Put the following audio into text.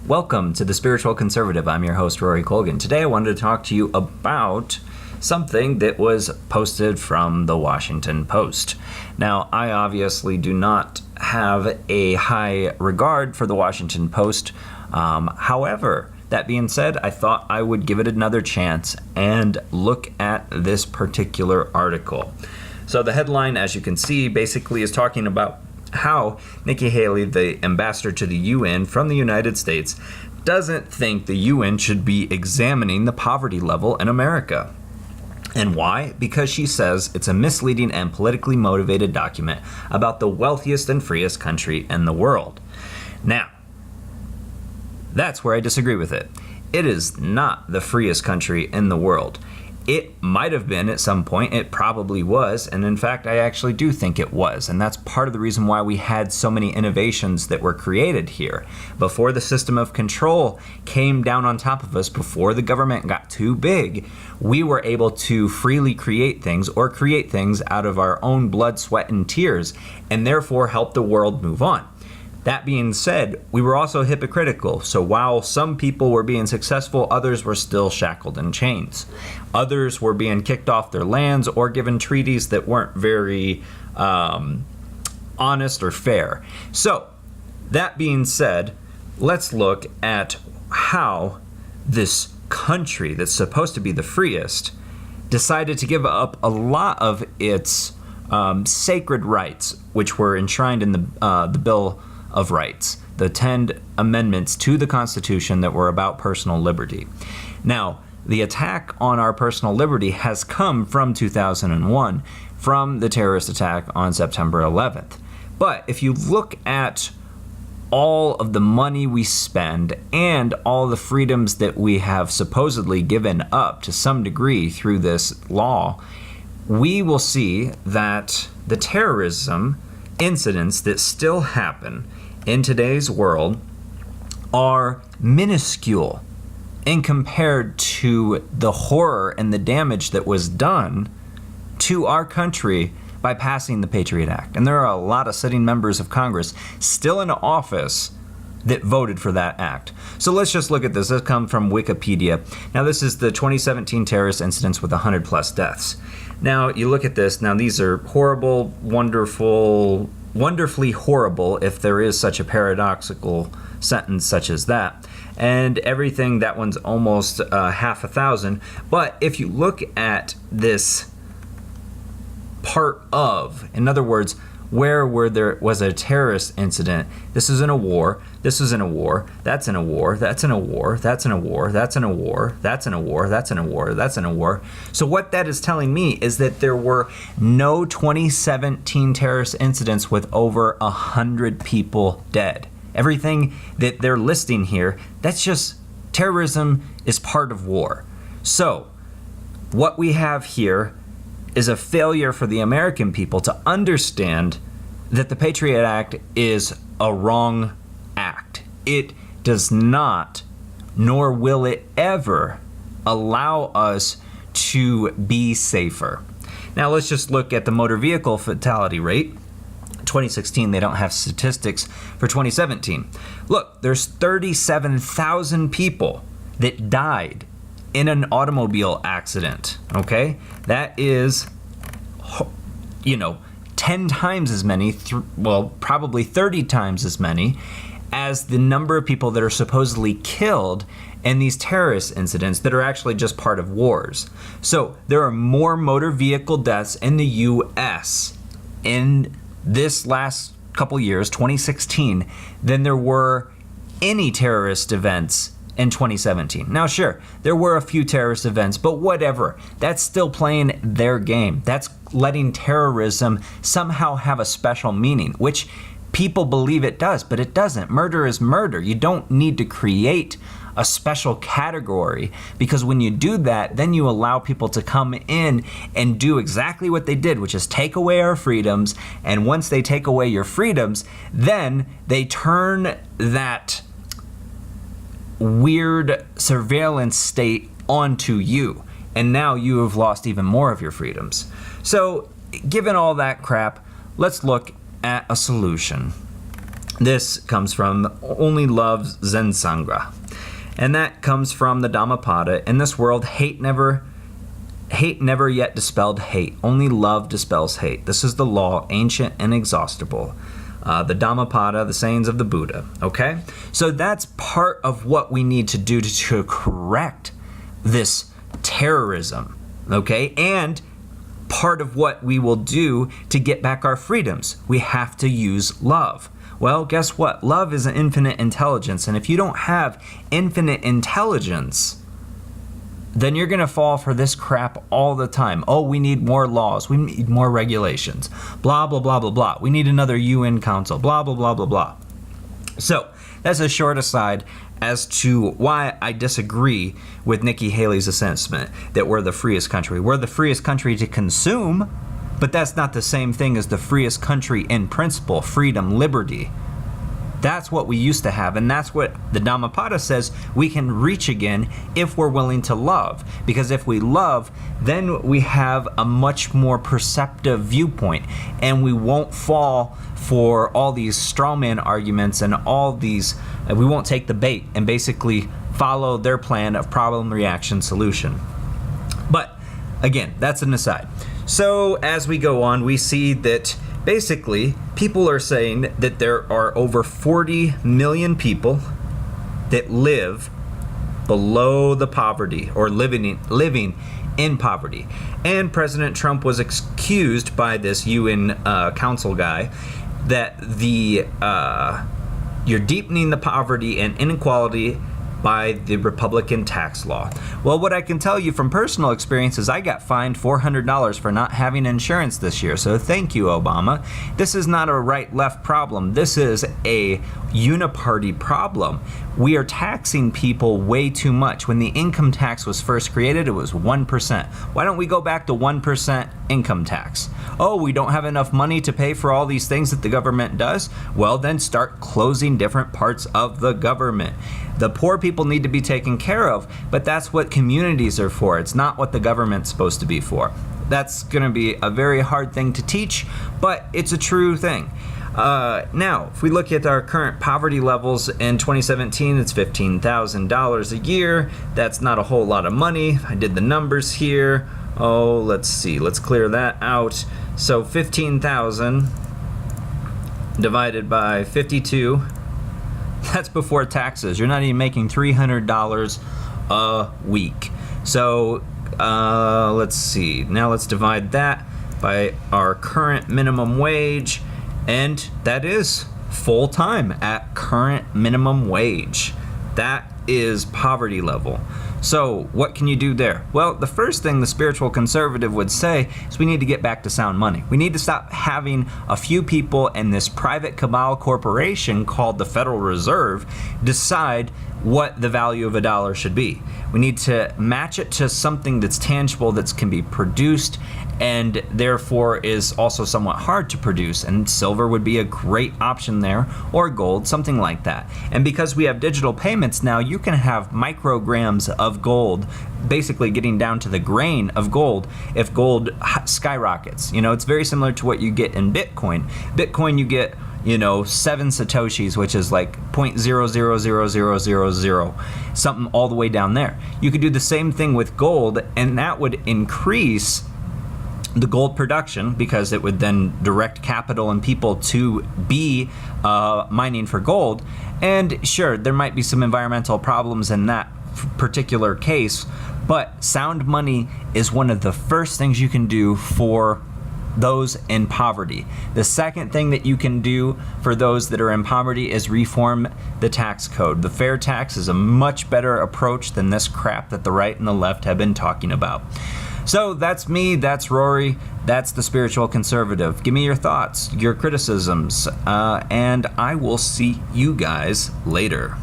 Welcome to The Spiritual Conservative. I'm your host, Rory Colgan. Today I wanted to talk to you about something that was posted from the Washington Post. Now, I obviously do not have a high regard for the Washington Post. However, that being said, I thought I would give it another chance and look at this particular article. So the headline, as you can see, basically is talking about how Nikki Haley, the ambassador to the UN from the United States, doesn't think the UN should be examining the poverty level in America. And why? Because she says it's a misleading and politically motivated document about the wealthiest and freest country in the world. Now, that's where I disagree with it. It is not the freest country in the world. It might have been at some point. It probably was. And in fact, I actually do think it was. And that's part of the reason why we had so many innovations that were created here. Before the system of control came down on top of us, before the government got too big, we were able to freely create things or create things out of our own blood, sweat, and tears, and therefore help the world move on. That being said, we were also hypocritical. So while some people were being successful, others were still shackled in chains. Others were being kicked off their lands or given treaties that weren't very honest or fair. So that being said, let's look at how this country that's supposed to be the freest decided to give up a lot of its sacred rights, which were enshrined in the Bill of Rights, the 10 amendments to the Constitution that were about personal liberty. Now, the attack on our personal liberty has come from 2001, from the terrorist attack on September 11th. But if you look at all of the money we spend and all the freedoms that we have supposedly given up to some degree through this law, we will see that the terrorism incidents that still happen in today's world are minuscule in compared to the horror and the damage that was done to our country by passing the Patriot Act. And there are a lot of sitting members of Congress still in office that voted for that act. So let's just look at this. This comes from Wikipedia. Now, this is the 2017 terrorist incidents with 100 plus deaths. Now, you look at this. Now, these are horrible, wonderfully horrible, if there is such a paradoxical sentence such as that. And everything, that one's almost half 1,000. But if you look at this part of, in other words, where there was a terrorist incident, this is in a war, this is in a war, that's in a war, that's in a war, that's in a war, that's in a war, that's in a war, that's in a war, that's in a war. So what that is telling me is that there were no 2017 terrorist incidents with over 100 people dead. Everything that they're listing here, that's just terrorism is part of war. So what we have here is a failure for the American people to understand that the Patriot Act is a wrong act. It does not, nor will it ever, allow us to be safer. Now let's just look at the motor vehicle fatality rate. 2016, they don't have statistics for 2017. Look, there's 37,000 people that died in an automobile accident, okay? That is, 10 times as many, probably 30 times as many as the number of people that are supposedly killed in these terrorist incidents that are actually just part of wars. So there are more motor vehicle deaths in the U.S. in this last couple years, 2016, than there were any terrorist events in 2017. Now, sure, there were a few terrorist events, but whatever. That's still playing their game. That's letting terrorism somehow have a special meaning, which people believe it does, but it doesn't. Murder is murder. You don't need to create a special category, because when you do that, then you allow people to come in and do exactly what they did, which is take away our freedoms. And once they take away your freedoms, then they turn that weird surveillance state onto you, and now you have lost even more of your freedoms. So given all that crap, let's look at a solution. This comes from Only Love Zensangra. And that comes from the Dhammapada. In this world, hate never yet dispelled hate. Only love dispels hate. This is the law, ancient and inexhaustible. The Dhammapada, the sayings of the Buddha. Okay? So that's part of what we need to do to correct this terrorism. Okay? And part of what we will do to get back our freedoms. We have to use love. Well, guess what? Love is an infinite intelligence. And if you don't have infinite intelligence, then you're going to fall for this crap all the time. Oh, we need more laws. We need more regulations. Blah, blah, blah, blah, blah. We need another UN council. Blah, blah, blah, blah, blah. So that's a short aside as to why I disagree with Nikki Haley's assessment that we're the freest country. We're the freest country to consume, but that's not the same thing as the freest country in principle, freedom, liberty. That's what we used to have, and that's what the Dhammapada says we can reach again if we're willing to love. Because if we love, then we have a much more perceptive viewpoint, and we won't fall for all these straw man arguments and all these, we won't take the bait and basically follow their plan of problem, reaction, solution. But again, that's an aside. So as we go on, we see that basically people are saying that there are over 40 million people that live below the poverty or living in poverty. And President Trump was accused by this UN council guy that you're deepening the poverty and inequality by the Republican tax law. Well, what I can tell you from personal experience is I got fined $400 for not having insurance this year. So thank you, Obama. This is not a right-left problem. This is a uniparty problem. We are taxing people way too much. When the income tax was first created, it was 1%. Why don't we go back to 1% income tax? Oh, we don't have enough money to pay for all these things that the government does? Well, then start closing different parts of the government. The poor people need to be taken care of, but that's what communities are for. It's not what the government's supposed to be for. That's going to be a very hard thing to teach, but it's a true thing. Now, if we look at our current poverty levels in 2017, it's $15,000 a year. That's not a whole lot of money. I did the numbers here. Oh, let's see. Let's clear that out. So 15,000 divided by 52. That's before taxes. You're not even making $300 a week. So let's see. Now let's divide that by our current minimum wage. And that is full-time at current minimum wage. That is poverty level. So what can you do there? Well, the first thing the spiritual conservative would say is we need to get back to sound money. We need to stop having a few people in this private cabal corporation called the Federal Reserve decide what the value of a dollar should be. We need to match it to something that's tangible, that can be produced, and therefore is also somewhat hard to produce. And silver would be a great option there, or gold, something like that. And because we have digital payments now, you can have micrograms of gold, basically getting down to the grain of gold, if gold skyrockets. You know, it's very similar to what you get in Bitcoin. Bitcoin, you get 7 satoshis, which is like 0.000000, something all the way down there. You could do the same thing with gold, and that would increase the gold production, because it would then direct capital and people to be mining for gold. And sure, there might be some environmental problems in that particular case, but sound money is one of the first things you can do for those in poverty. The second thing that you can do for those that are in poverty is reform the tax code. The fair tax is a much better approach than this crap that the right and the left have been talking about. So that's me, that's Rory, that's the spiritual conservative. Give me your thoughts, your criticisms, and I will see you guys later.